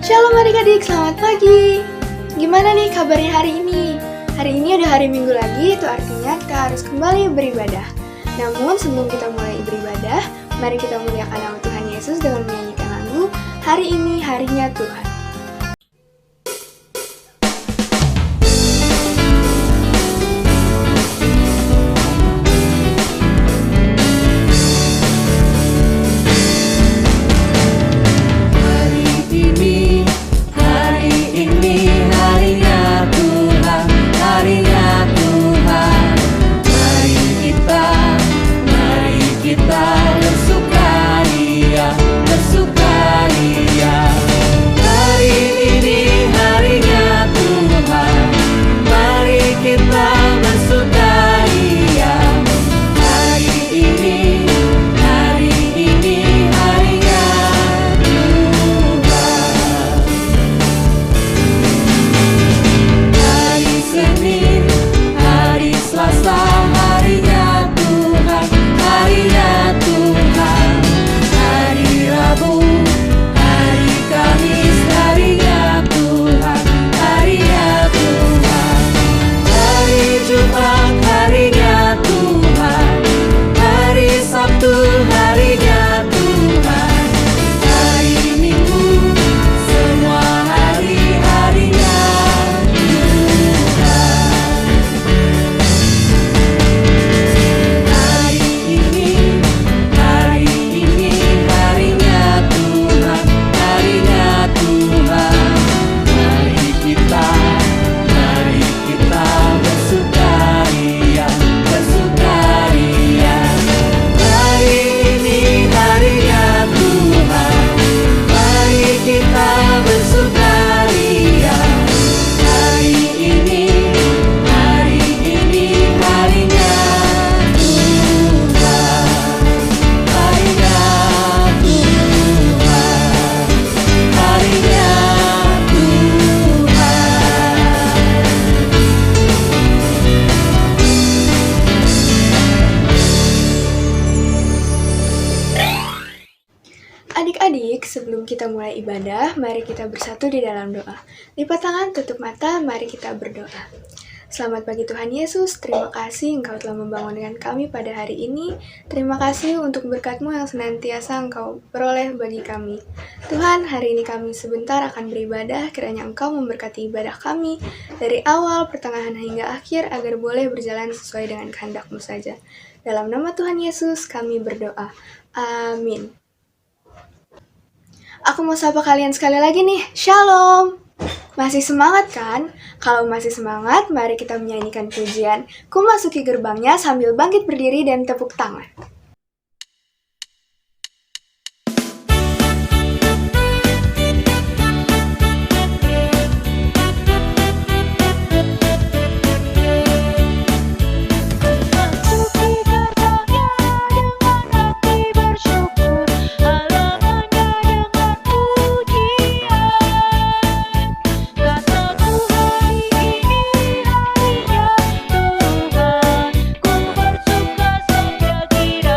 Shalom adik-adik, selamat pagi. Gimana nih kabarnya hari ini? Hari ini udah hari Minggu lagi, itu artinya kita harus kembali beribadah. Namun sebelum kita mulai beribadah, mari kita muliakan nama Tuhan Yesus dengan menyanyikan lagu Hari Ini Harinya Tuhan. Adik-adik, sebelum kita mulai ibadah, mari kita bersatu di dalam doa. Lipat tangan, tutup mata, mari kita berdoa. Selamat pagi Tuhan Yesus, terima kasih Engkau telah membangunkan kami pada hari ini. Terima kasih untuk berkat-Mu yang senantiasa Engkau peroleh bagi kami. Tuhan, hari ini kami sebentar akan beribadah, kiranya Engkau memberkati ibadah kami dari awal, pertengahan hingga akhir, agar boleh berjalan sesuai dengan kehendak-Mu saja. Dalam nama Tuhan Yesus, kami berdoa. Amin. Aku mau sapa kalian sekali lagi nih, Shalom! Masih semangat kan? Kalau masih semangat, mari kita menyanyikan pujian Ku Masuki Gerbangnya sambil bangkit berdiri dan tepuk tangan. Ku bersuka setiap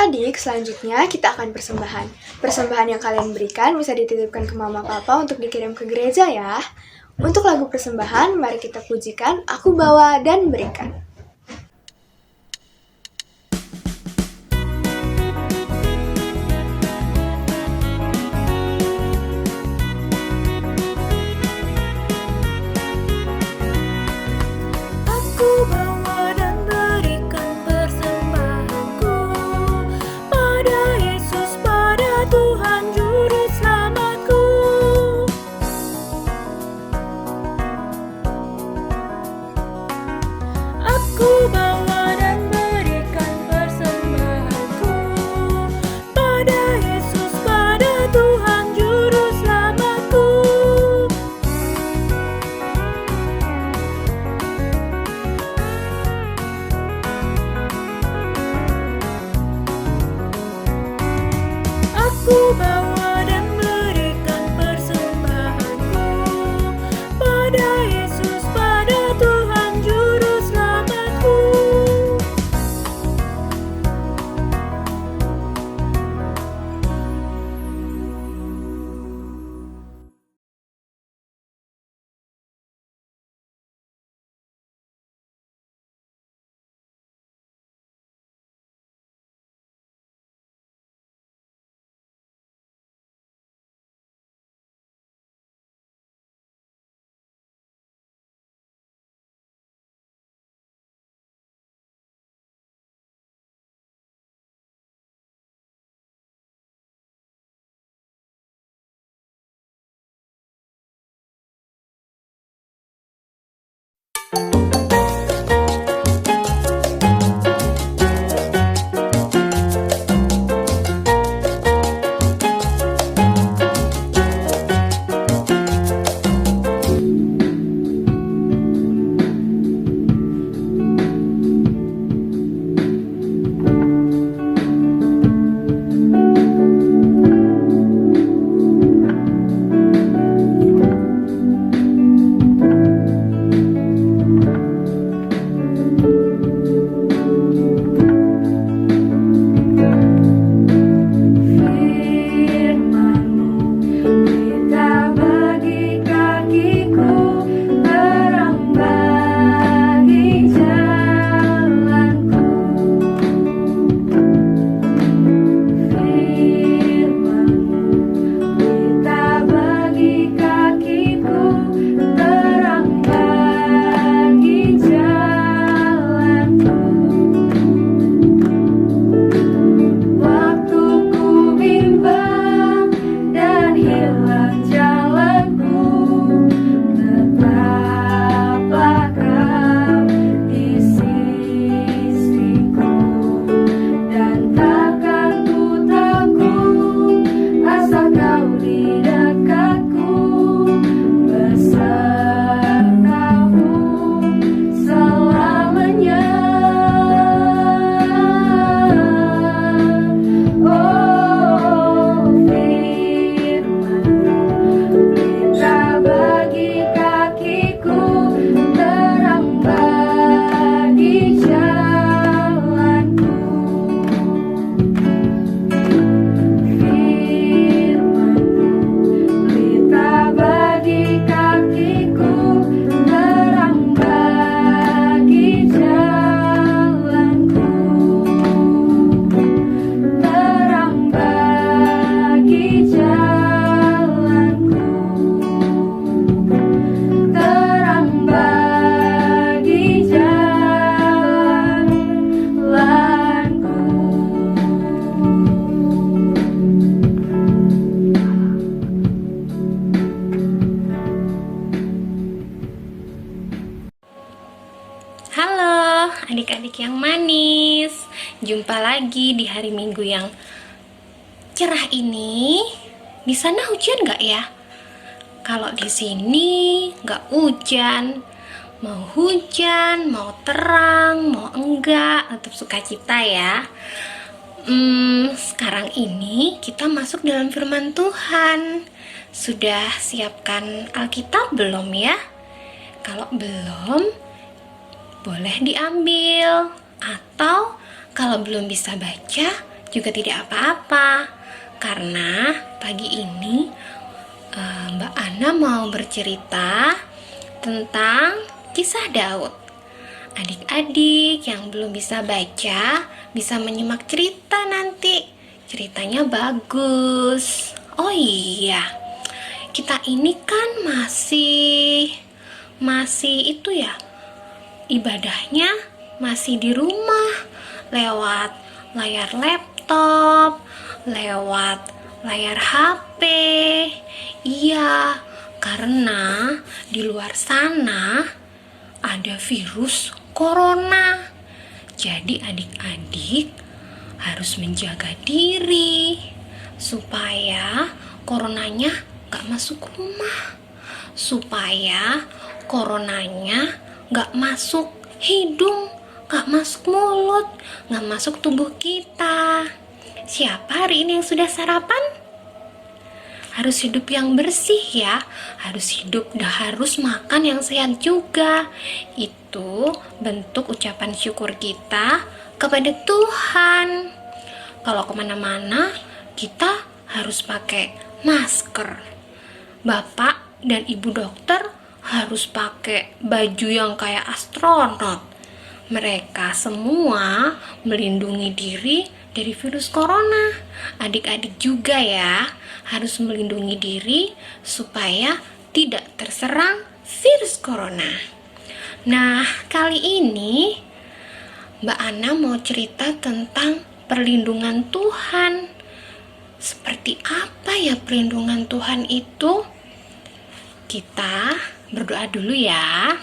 Adik-adik, selanjutnya kita akan persembahan. Persembahan yang kalian berikan bisa dititipkan ke mama papa untuk dikirim ke gereja ya. Untuk lagu persembahan, mari kita pujikan Aku Bawa dan Berikan. Adik-adik yang manis, jumpa lagi di hari Minggu yang cerah ini. Di sana hujan nggak ya? Kalau di sini nggak hujan, mau hujan, mau terang, mau enggak, tetap sukacita ya. Sekarang ini kita masuk dalam firman Tuhan. Sudah siapkan Alkitab belum ya? Kalau belum, boleh diambil. Atau kalau belum bisa baca, juga tidak apa-apa. Karena pagi ini Mbak Ana mau bercerita tentang kisah Daud. Adik-adik yang belum bisa baca bisa menyimak cerita nanti. Ceritanya bagus. Oh iya, kita ini kan masih itu ya, ibadahnya masih di rumah lewat layar laptop, lewat layar HP. Iya, karena di luar sana ada virus corona. Jadi adik-adik harus menjaga diri supaya coronanya gak masuk rumah, supaya coronanya gak masuk hidung, gak masuk mulut, gak masuk tubuh kita. Siapa hari ini yang sudah sarapan? Harus hidup yang bersih ya, harus makan yang sehat juga. Itu bentuk ucapan syukur kita kepada Tuhan. Kalau kemana-mana kita harus pakai masker. Bapak dan ibu dokter harus pakai baju yang kayak astronot. Mereka semua melindungi diri dari virus corona. Adik-adik juga ya harus melindungi diri supaya tidak terserang virus corona. Nah, kali ini Mbak Ana mau cerita tentang perlindungan Tuhan. Seperti apa ya perlindungan Tuhan itu? Kita berdoa dulu ya.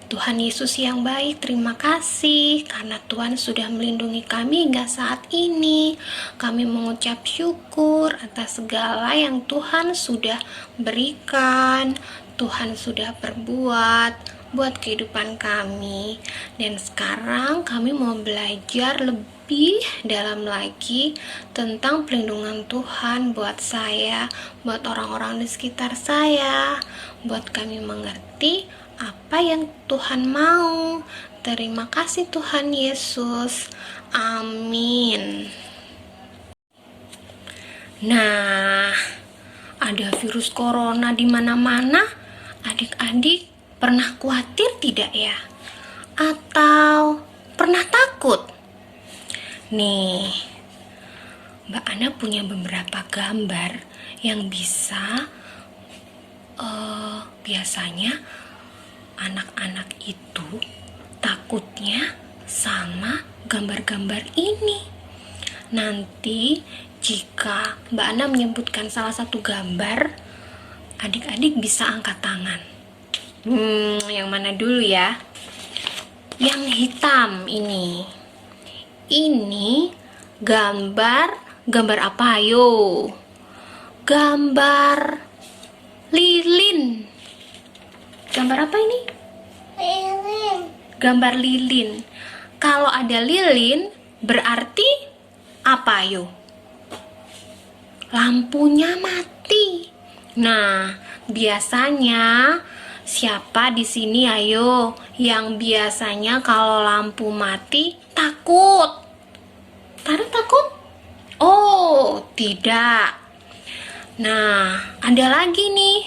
Tuhan Yesus yang baik, terima kasih karena Tuhan sudah melindungi kami hingga saat ini. Kami mengucap syukur atas segala yang Tuhan sudah berikan, Tuhan sudah perbuat buat kehidupan kami. Dan sekarang kami mau belajar lebih dalam lagi tentang perlindungan Tuhan buat saya, buat orang-orang di sekitar saya, buat kami mengerti apa yang Tuhan mau. Terima kasih Tuhan Yesus. Amin. Nah, ada virus corona di mana-mana. Adik-adik pernah khawatir tidak ya? Atau pernah takut? Nih, Mbak Ana punya beberapa gambar yang bisa biasanya anak-anak itu takutnya sama gambar-gambar ini. Nanti jika Mbak Ana menyebutkan salah satu gambar, adik-adik bisa angkat tangan. Yang mana dulu ya? Yang hitam ini. Ini gambar apa ayo? Gambar lilin. Gambar apa ini? Lilin. Gambar lilin. Kalau ada lilin berarti apa ayo? Lampunya mati. Nah, biasanya siapa di sini ayo yang biasanya kalau lampu mati takut? Tara takut? Oh, tidak. Nah, ada lagi nih.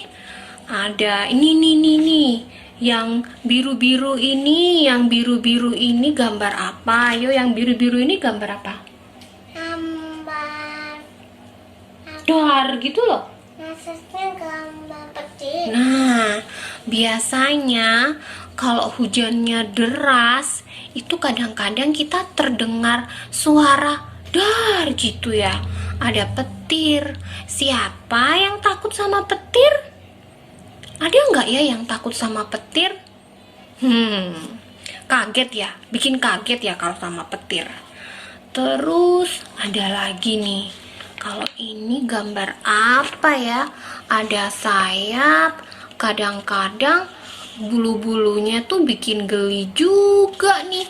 Ada ini yang biru-biru ini, gambar apa? Ayo, yang biru-biru ini gambar apa? Gambar. Dar gitu loh. Maksudnya gambar petir. Nah, biasanya kalau hujannya deras, itu kadang-kadang kita terdengar suara dar gitu ya. Ada petir. Siapa yang takut sama petir? Ada nggak ya yang takut sama petir? Kaget ya, bikin kaget ya kalau sama petir. Terus ada lagi nih. Kalau ini gambar apa ya? Ada sayap, kadang-kadang bulu-bulunya tuh bikin geli juga nih.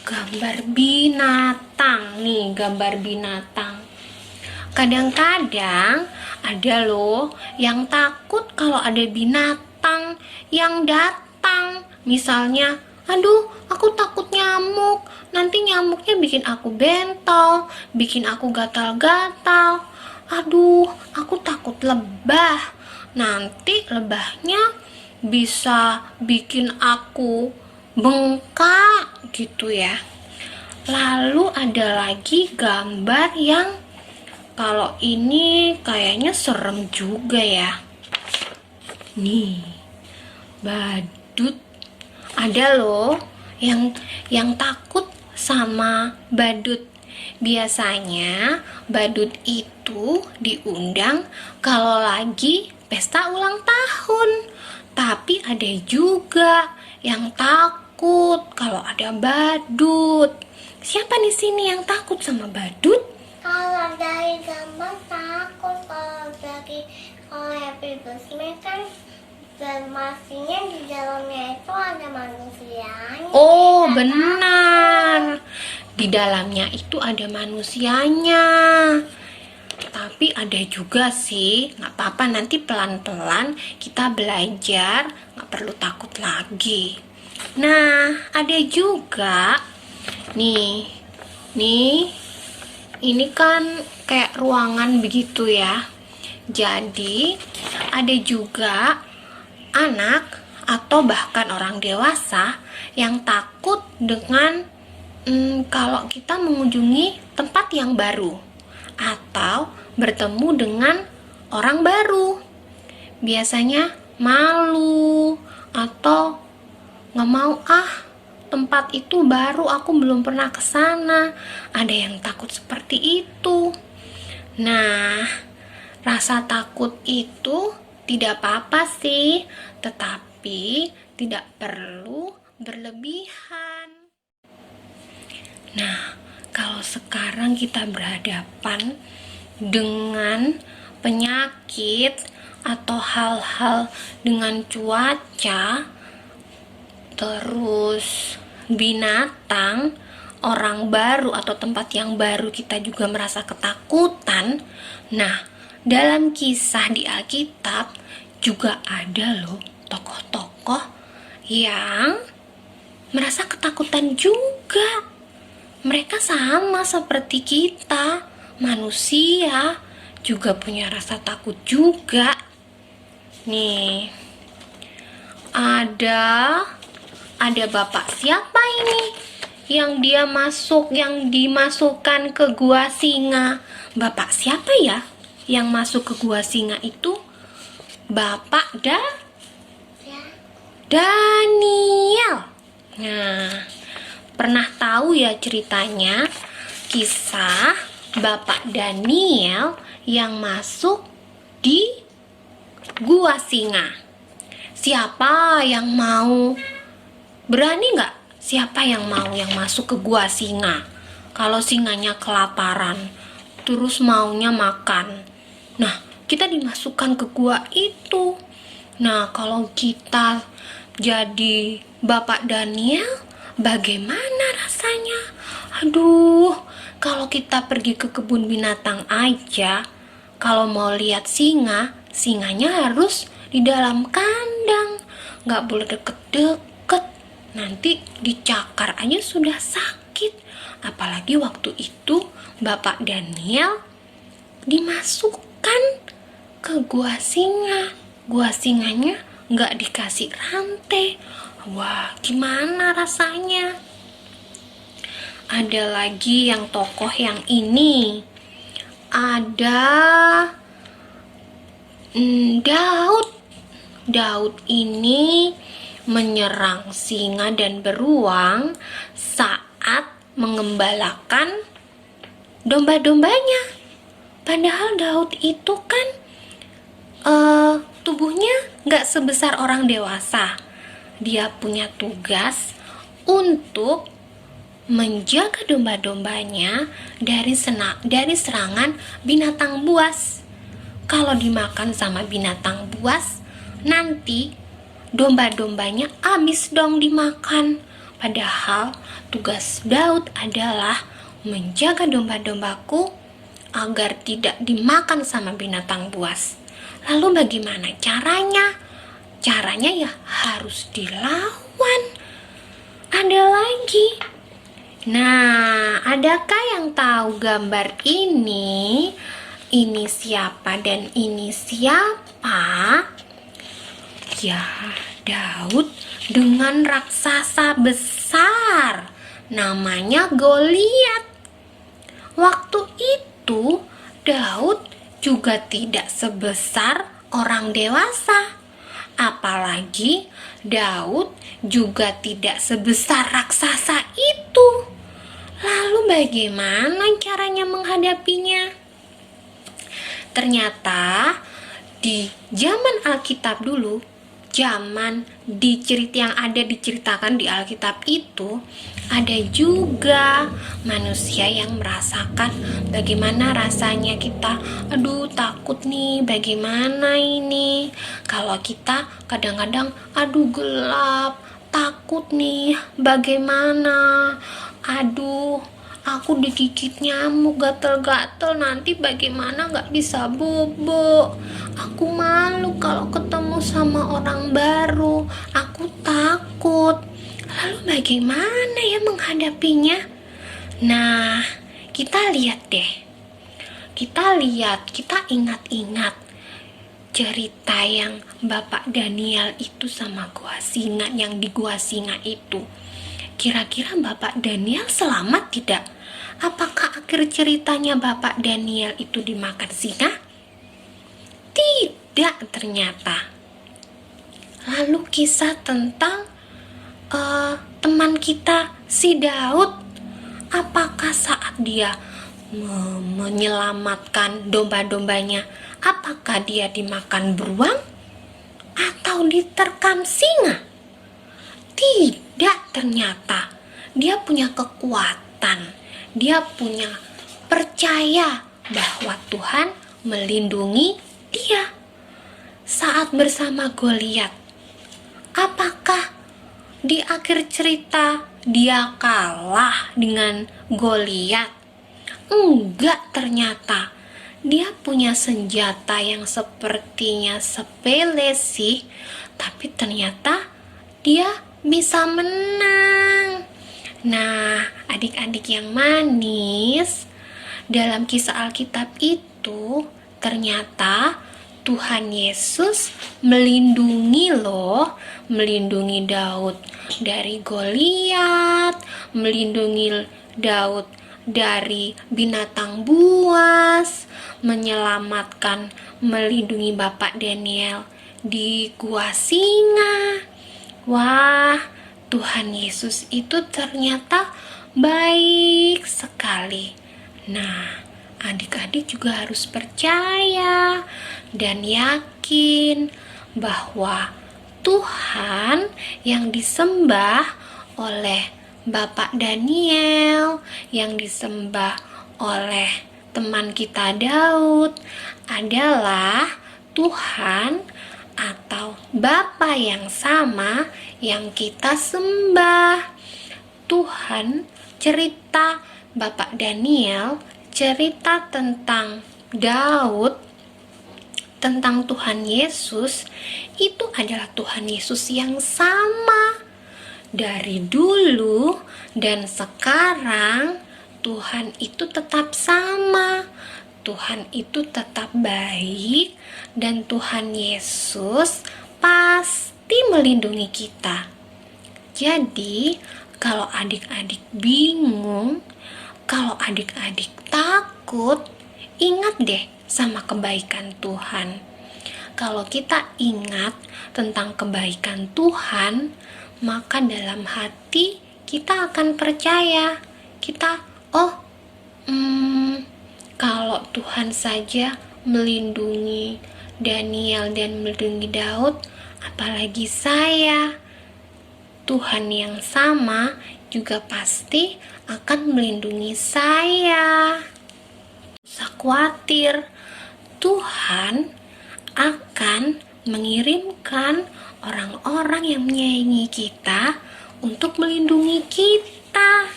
Gambar binatang nih, gambar binatang. Kadang-kadang ada loh yang takut kalau ada binatang yang datang. Misalnya Aduh, aku takut nyamuk. Nanti nyamuknya bikin aku bentol, bikin aku gatal-gatal. Aduh, aku takut lebah. Nanti lebahnya bisa bikin aku bengkak gitu ya. Lalu ada lagi gambar yang kalau ini kayaknya serem juga ya. Nih, badut. Ada loh yang takut sama badut. Biasanya badut itu diundang kalau lagi pesta ulang tahun. Tapi ada juga yang takut kalau ada badut. Siapa di sini yang takut sama badut? Kalau dari gambar takut, kalau Happy Birthday kan masihnya di dalamnya itu ada manusianya. Oh, benar. Di dalamnya itu ada manusianya. Tapi ada juga sih, nggak apa-apa, nanti pelan-pelan kita belajar, nggak perlu takut lagi. Nah, ada juga nih, ini kan kayak ruangan begitu ya. Jadi ada juga anak atau bahkan orang dewasa yang takut dengan kalau kita mengunjungi tempat yang baru atau bertemu dengan orang baru. Biasanya malu atau nggak mau, tempat itu baru, aku belum pernah ke sana. Ada yang takut seperti itu. Nah, rasa takut itu tidak apa-apa sih, tetapi tidak perlu berlebihan. Nah, kalau sekarang kita berhadapan dengan penyakit atau hal-hal dengan cuaca, terus binatang, orang baru atau tempat yang baru, kita juga merasa ketakutan. Nah, dalam kisah di Alkitab juga ada loh tokoh-tokoh yang merasa ketakutan juga. Mereka sama seperti kita, manusia, juga punya rasa takut juga. Nih, ada bapak siapa ini yang dimasukkan ke gua singa? Bapak siapa ya yang masuk ke gua singa itu? Bapak Daniel. Nah, pernah tahu ya ceritanya kisah Bapak Daniel yang masuk di gua singa? Siapa yang mau? Berani nggak? Siapa yang mau yang masuk ke gua singa? Kalau singanya kelaparan, terus maunya makan. Nah, kita dimasukkan ke gua itu. Nah, kalau kita jadi Bapak Daniel, bagaimana rasanya? Aduh, kalau kita pergi ke kebun binatang aja, kalau mau lihat singa, singanya harus di dalam kandang, nggak boleh deket-deket. Nanti dicakar aja sudah sakit. Apalagi waktu itu Bapak Daniel dimasukkan ke gua singa. Gua singanya nggak dikasih rantai. Wah, gimana rasanya? Ada lagi yang tokoh yang ini. Ada Daud ini menyerang singa dan beruang saat mengembalakan domba-dombanya. Padahal Daud itu kan tubuhnya nggak sebesar orang dewasa. Dia punya tugas untuk menjaga domba-dombanya dari serangan binatang buas. Kalau dimakan sama binatang buas, nanti domba-dombanya habis dong dimakan. Padahal tugas Daud adalah menjaga domba-dombaku agar tidak dimakan sama binatang buas. Lalu bagaimana caranya? Caranya ya harus dilawan. ada lagi. Nah, adakah yang tahu gambar ini? Ini siapa dan ini siapa? Ya, Daud dengan raksasa besar namanya Goliat. Waktu itu Daud juga tidak sebesar orang dewasa. Apalagi Daud juga tidak sebesar raksasa itu. Lalu bagaimana caranya menghadapinya? Ternyata di zaman Alkitab dulu, zaman yang ada diceritakan di Alkitab itu, ada juga manusia yang merasakan bagaimana rasanya kita, aduh takut nih, bagaimana ini kalau kita kadang-kadang aduh gelap, takut nih, bagaimana, aduh aku digigit nyamuk gatel-gatel, nanti bagaimana gak bisa bobo, aku malu kalau ketemu sama orang baru, aku takut. Lalu bagaimana ya menghadapinya? Nah, kita lihat deh, kita ingat-ingat cerita yang Bapak Daniel itu sama gua singa, yang di gua singa itu. Kira-kira Bapak Daniel selamat tidak? Apakah akhir ceritanya Bapak Daniel itu dimakan singa? Tidak ternyata. Lalu kisah tentang teman kita si Daud, apakah saat dia menyelamatkan domba-dombanya, apakah dia dimakan beruang atau diterkam singa? Tidak ternyata. Dia punya kekuatan, dia punya percaya bahwa Tuhan melindungi dia. Saat bersama Goliat, apakah di akhir cerita dia kalah dengan Goliat? Enggak ternyata. Dia punya senjata yang sepertinya sepele sih, tapi ternyata dia bisa menang. Nah, adik-adik yang manis, dalam kisah Alkitab itu ternyata Tuhan Yesus melindungi Daud dari Goliat, melindungi Daud dari binatang buas, melindungi Bapak Daniel di gua singa. Wah, Tuhan Yesus itu ternyata baik sekali. Nah, adik-adik juga harus percaya dan yakin bahwa Tuhan yang disembah oleh Bapak Daniel, yang disembah oleh teman kita Daud adalah Tuhan atau Bapa yang sama yang kita sembah. Tuhan cerita Bapak Daniel, cerita tentang Daud, tentang Tuhan Yesus, itu adalah Tuhan Yesus yang sama dari dulu dan sekarang. Tuhan itu tetap sama, Tuhan itu tetap baik, dan Tuhan Yesus pasti melindungi kita. Jadi, kalau adik-adik bingung, kalau adik-adik takut, ingat deh sama kebaikan Tuhan. Kalau kita ingat tentang kebaikan Tuhan, maka dalam hati kita akan percaya. Kita, kalau Tuhan saja melindungi Daniel dan melindungi Daud, apalagi saya. Tuhan yang sama juga pasti akan melindungi saya. Usah khawatir, Tuhan akan mengirimkan orang-orang yang menyayangi kita untuk melindungi kita.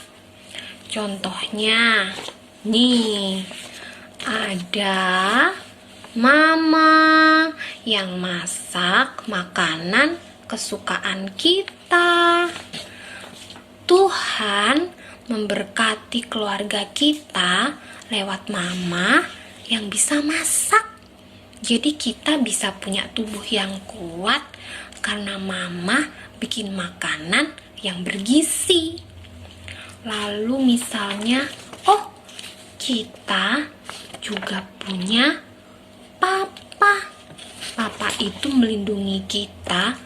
Contohnya, nih, ada mama yang masak makanan kesukaan kita. Tuhan memberkati keluarga kita lewat mama yang bisa masak. Jadi kita bisa punya tubuh yang kuat karena mama bikin makanan yang bergizi. Lalu misalnya, kita juga punya papa. Papa itu melindungi kita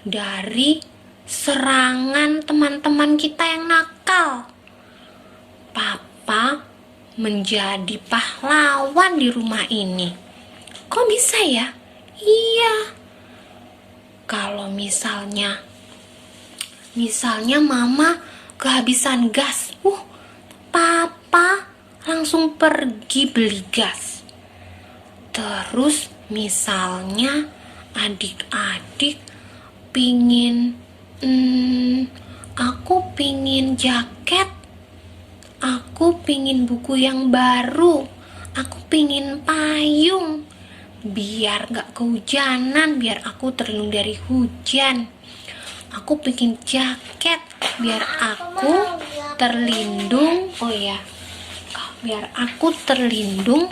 dari serangan teman-teman kita yang nakal. Papa menjadi pahlawan di rumah ini. Kok bisa ya? Iya. Kalau misalnya mama kehabisan gas, papa langsung pergi beli gas. Terus misalnya adik-adik pingin aku pingin jaket, aku pingin buku yang baru, aku pingin payung biar gak kehujanan, biar aku terlindung dari hujan. Aku pingin jaket biar aku terlindung, biar aku terlindung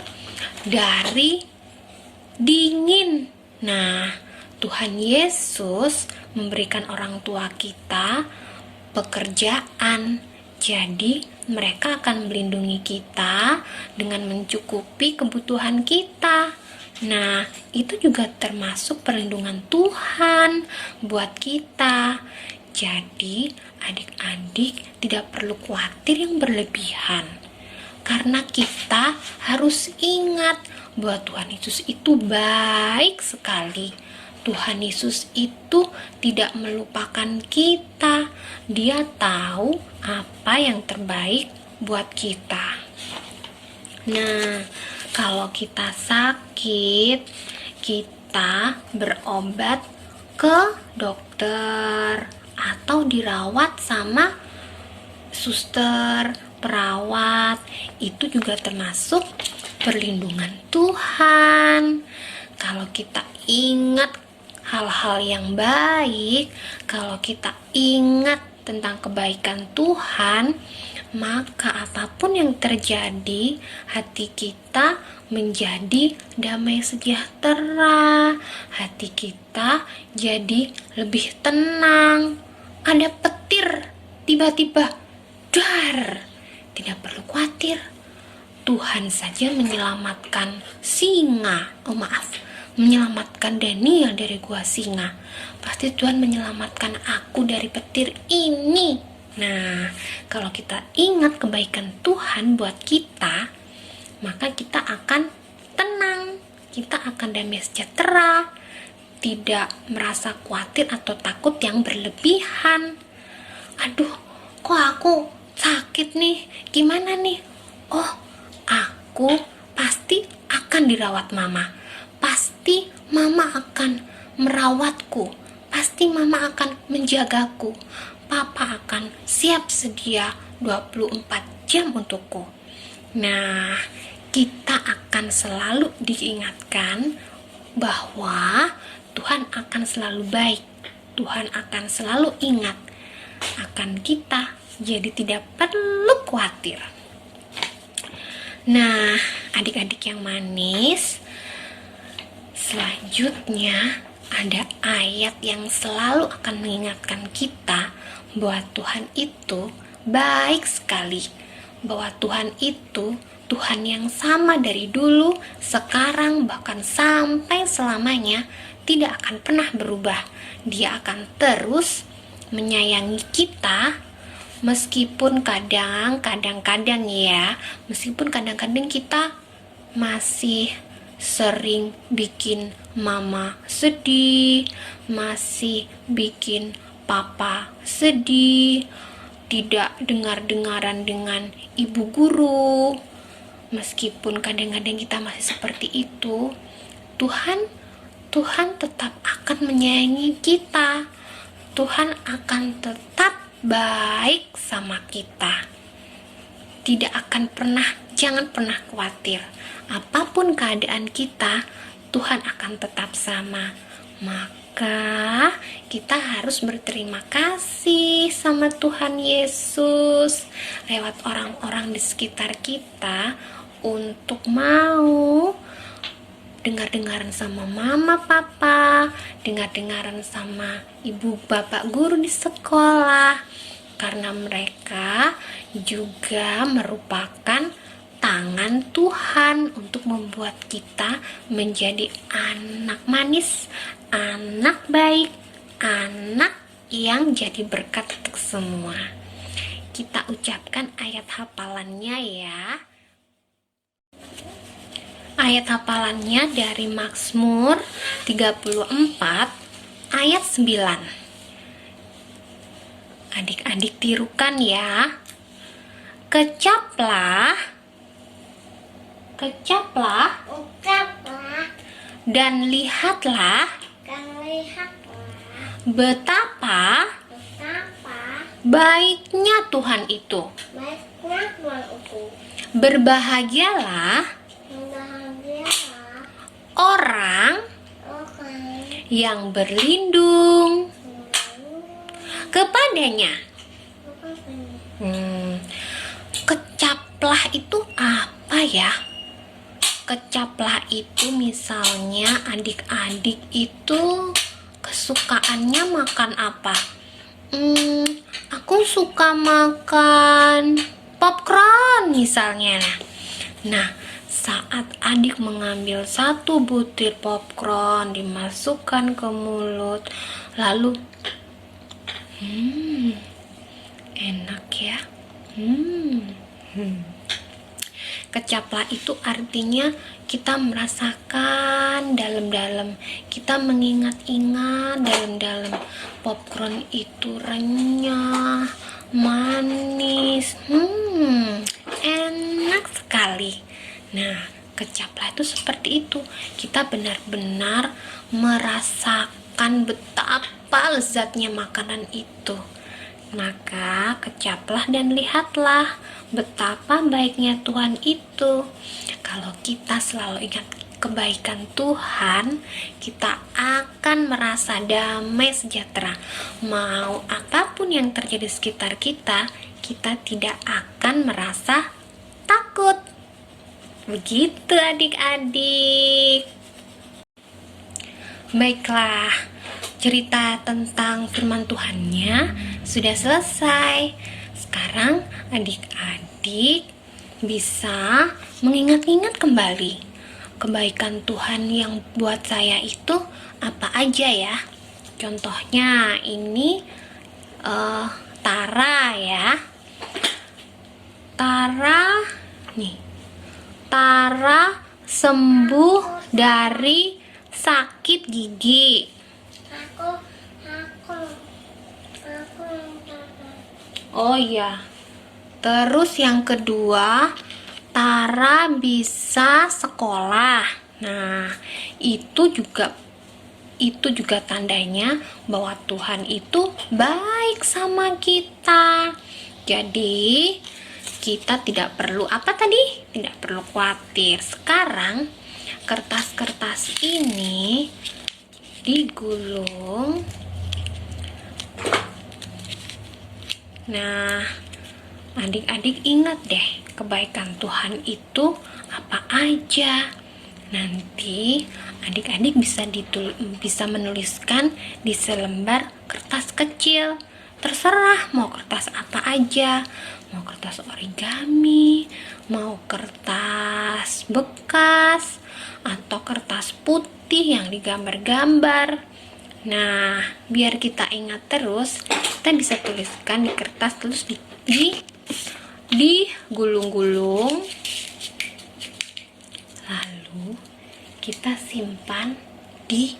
dari dingin. Nah, Tuhan Yesus memberikan orang tua kita pekerjaan. Jadi, mereka akan melindungi kita dengan mencukupi kebutuhan kita. Nah, itu juga termasuk perlindungan Tuhan buat kita. Jadi, adik-adik tidak perlu khawatir yang berlebihan. Karena kita harus ingat bahwa Tuhan Yesus itu baik sekali. Tuhan Yesus itu tidak melupakan kita. Dia tahu apa yang terbaik buat kita. Nah, kalau kita sakit, kita berobat ke dokter atau dirawat sama suster, perawat. Itu juga termasuk perlindungan Tuhan. Kalau kita ingat hal-hal yang baik, kalau kita ingat tentang kebaikan Tuhan, maka apapun yang terjadi, hati kita menjadi damai sejahtera, hati kita jadi lebih tenang. Ada petir, tiba-tiba dar, tidak perlu khawatir. Tuhan saja menyelamatkan menyelamatkan Daniel dari gua singa. Pasti Tuhan menyelamatkan aku dari petir ini. Nah, kalau kita ingat kebaikan Tuhan buat kita, maka kita akan tenang, kita akan damai sejahtera, tidak merasa khawatir atau takut yang berlebihan. Aduh, kok aku sakit nih? Gimana nih? Aku pasti akan dirawat mama. Pasti mama akan merawatku. Pasti mama akan menjagaku. Papa akan siap sedia 24 jam untukku. Nah, kita akan selalu diingatkan bahwa Tuhan akan selalu baik. Tuhan akan selalu ingat akan kita. Jadi tidak perlu khawatir. Nah, adik-adik yang manis, selanjutnya ada ayat yang selalu akan mengingatkan kita bahwa Tuhan itu baik sekali. Bahwa Tuhan itu Tuhan yang sama dari dulu, sekarang, bahkan sampai selamanya tidak akan pernah berubah. Dia akan terus menyayangi kita, meskipun kadang-kadang kita masih sering bikin mama sedih, masih bikin papa sedih, tidak dengar-dengaran dengan ibu guru. Meskipun kadang-kadang kita masih seperti itu, Tuhan tetap akan menyayangi kita. Tuhan akan tetap baik sama kita. Tidak akan pernah, jangan pernah khawatir. Apapun keadaan kita, Tuhan akan tetap sama. Maka Maka kita harus berterima kasih sama Tuhan Yesus lewat orang-orang di sekitar kita untuk mau dengar-dengaran sama mama papa, dengar-dengaran sama ibu bapak guru di sekolah, karena mereka juga merupakan tangan Tuhan untuk membuat kita menjadi anak manis, anak baik, anak yang jadi berkat untuk semua. Kita ucapkan ayat hafalannya ya. Ayat hafalannya dari Mazmur 34 ayat 9. Adik-adik tirukan ya. Kecaplah Ucaplah dan lihatlah dan lihatlah betapa betapa baiknya Tuhan itu. baiknya Tuhan itu. Berbahagialah Bahagialah orang orang yang berlindung yang kepadanya. berlindung. Kecaplah itu apa ya? Kecaplah itu misalnya adik-adik itu kesukaannya makan apa? Aku suka makan popcorn misalnya. Nah, saat adik mengambil satu butir popcorn, dimasukkan ke mulut, lalu enak ya. Kecaplah itu artinya kita merasakan dalam-dalam, kita mengingat-ingat dalam-dalam popcorn itu renyah, manis, enak sekali. Nah, kecaplah itu seperti itu. Kita benar-benar merasakan betapa lezatnya makanan itu. Maka kecaplah dan lihatlah betapa baiknya Tuhan itu. Kalau kita selalu ingat kebaikan Tuhan, kita akan merasa damai sejahtera. Mau apapun yang terjadi di sekitar kita, kita tidak akan merasa takut. Begitu adik-adik. Baiklah, cerita tentang firman Tuhannya sudah selesai. Sekarang adik-adik bisa mengingat-ingat kembali kebaikan Tuhan yang buat saya itu apa aja ya. Contohnya ini Tara ya. Tara sembuh dari sakit gigi. Aku Oh iya. Terus yang kedua, Tara bisa sekolah. Nah, itu juga tandanya bahwa Tuhan itu baik sama kita. Jadi, kita tidak perlu apa tadi? Tidak perlu khawatir. Sekarang kertas-kertas ini digulung. Nah, adik-adik ingat deh, kebaikan Tuhan itu apa aja. Nanti adik-adik bisa menuliskan di selembar kertas kecil. Terserah mau kertas apa aja, mau kertas origami, mau kertas bekas, atau kertas putih yang digambar-gambar. Nah, biar kita ingat terus, kita bisa tuliskan di kertas, terus digulung-gulung, lalu kita simpan di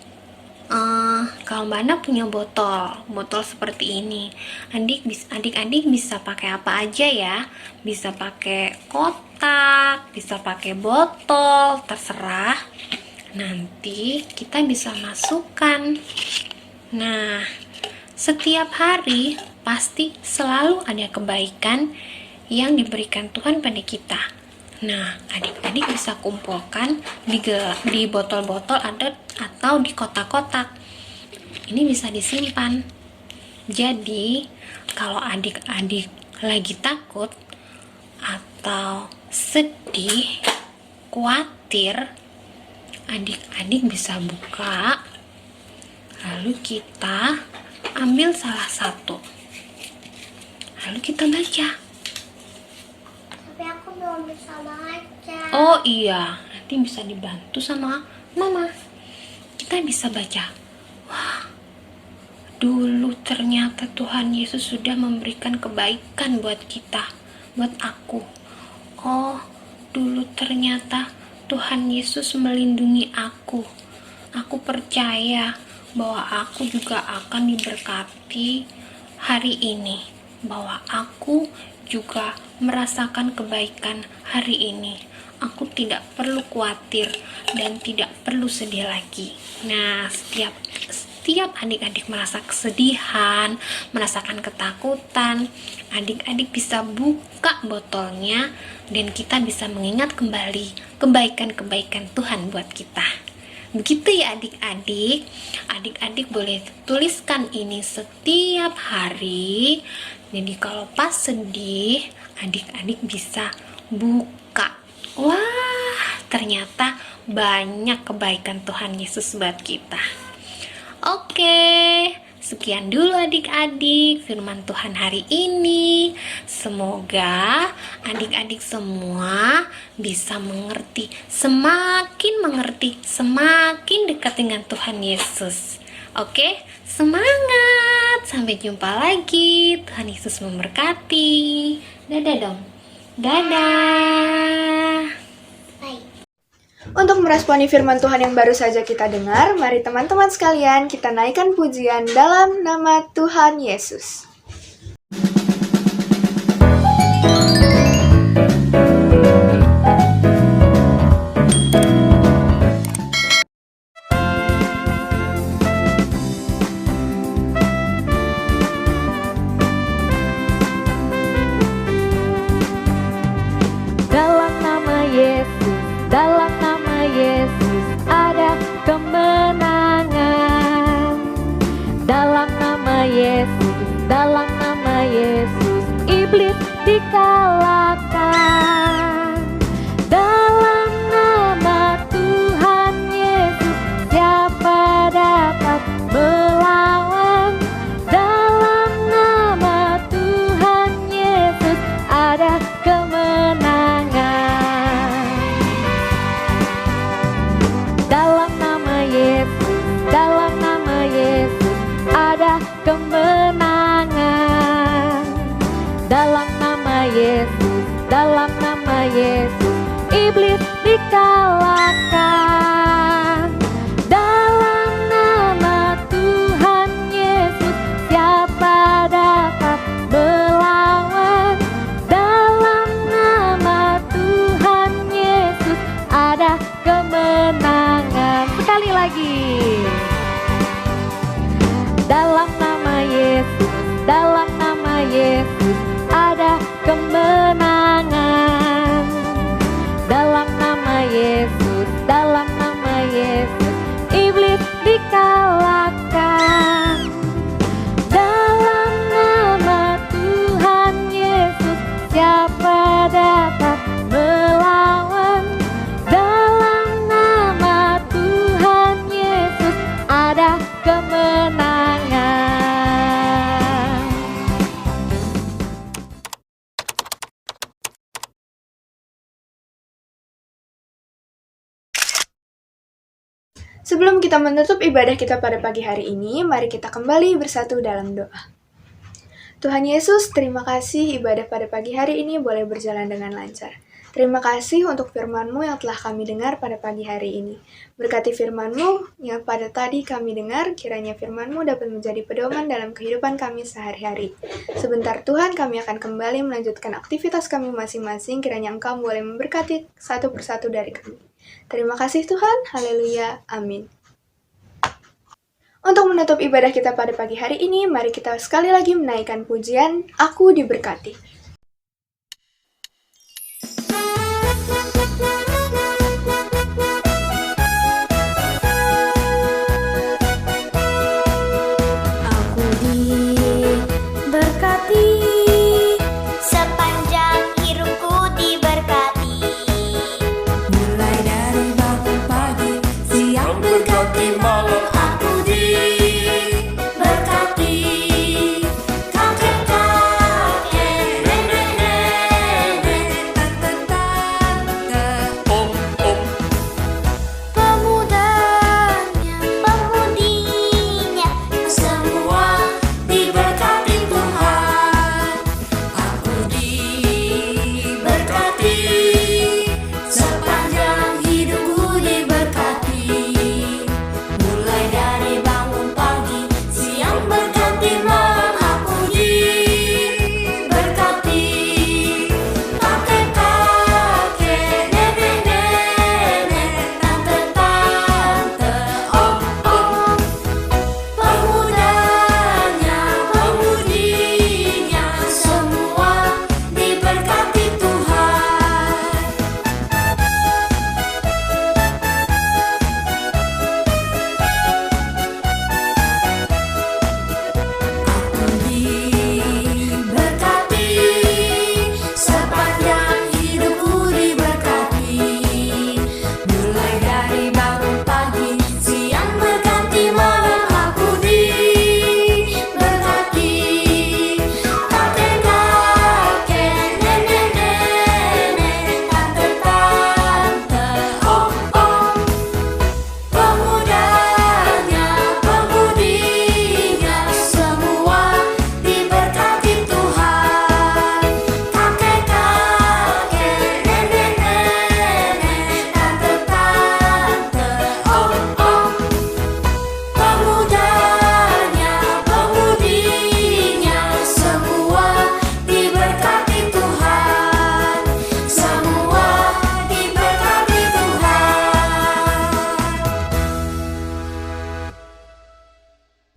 kalau Mbak Ana punya botol seperti ini, adik-adik bisa pakai apa aja ya, bisa pakai kotak, bisa pakai botol, terserah. Nanti kita bisa masukkan. Nah, setiap hari pasti selalu ada kebaikan yang diberikan Tuhan pada kita. Nah, adik-adik bisa kumpulkan di botol-botol atau di kotak-kotak. ini bisa disimpan. Jadi, kalau adik-adik lagi takut atau sedih, khawatir, adik-adik bisa buka, lalu kita ambil salah satu, lalu kita baca. Tapi aku belum bisa baca. Oh iya, nanti bisa dibantu sama mama. Kita bisa baca. Wah, dulu ternyata Tuhan Yesus sudah memberikan kebaikan buat kita, buat aku. Oh, dulu ternyata Tuhan Yesus melindungi aku. Aku percaya bahwa aku juga akan diberkati hari ini, bahwa aku juga merasakan kebaikan hari ini. Aku tidak perlu khawatir dan tidak perlu sedih lagi. Nah, setiap adik-adik merasa kesedihan, merasakan ketakutan, adik-adik bisa buka botolnya dan kita bisa mengingat kembali kebaikan-kebaikan Tuhan buat kita. Begitu ya adik-adik. Adik-adik boleh tuliskan ini setiap hari. Jadi kalau pas sedih, adik-adik bisa buka. Wah, ternyata banyak kebaikan Tuhan Yesus buat kita. Oke, sekian dulu adik-adik firman Tuhan hari ini. Semoga adik-adik semua bisa mengerti, semakin dekat dengan Tuhan Yesus. Oke, semangat. Sampai jumpa lagi. Tuhan Yesus memberkati. Dadah dong. Dadah. Baik. Untuk meresponi firman Tuhan yang baru saja kita dengar, mari teman-teman sekalian kita naikkan pujian dalam nama Tuhan Yesus. Dalam nama Yesus, dalam nama Yesus ada kemenangan. Dalam nama Yesus, dalam nama Yesus iblis dikalahkan. Dalam nama Tuhan Yesus siapa dapat melawan? Dalam nama Tuhan Yesus ada kemenangan. Dalam nama Yesus, dalam nama Yesus ada kemenangan. Dalam nama Yesus, dalam nama Yesus iblis dikalahkan. Dalam nama Tuhan Yesus siapa dapat melawan? Dalam nama Tuhan Yesus ada kemenangan. Sekali lagi. Dalam nama Yesus, dalam nama Yesus ada kemenangan. Dalam nama Yesus, dalam nama Yesus iblis dikalahkan. Dalam nama Tuhan Yesus siapa dapat melawan? Dalam nama Tuhan Yesus ada kemenangan. Sebelum kita menutup ibadah kita pada pagi hari ini, mari kita kembali bersatu dalam doa. Tuhan Yesus, terima kasih ibadah pada pagi hari ini boleh berjalan dengan lancar. Terima kasih untuk firman-Mu yang telah kami dengar pada pagi hari ini. Berkati firman-Mu yang pada tadi kami dengar, kiranya firman-Mu dapat menjadi pedoman dalam kehidupan kami sehari-hari. Sebentar Tuhan, kami akan kembali melanjutkan aktivitas kami masing-masing, kiranya Engkau boleh memberkati satu persatu dari kami. Terima kasih Tuhan, haleluya, amin. Untuk menutup ibadah kita pada pagi hari ini, mari kita sekali lagi menaikkan pujian, Aku Diberkati.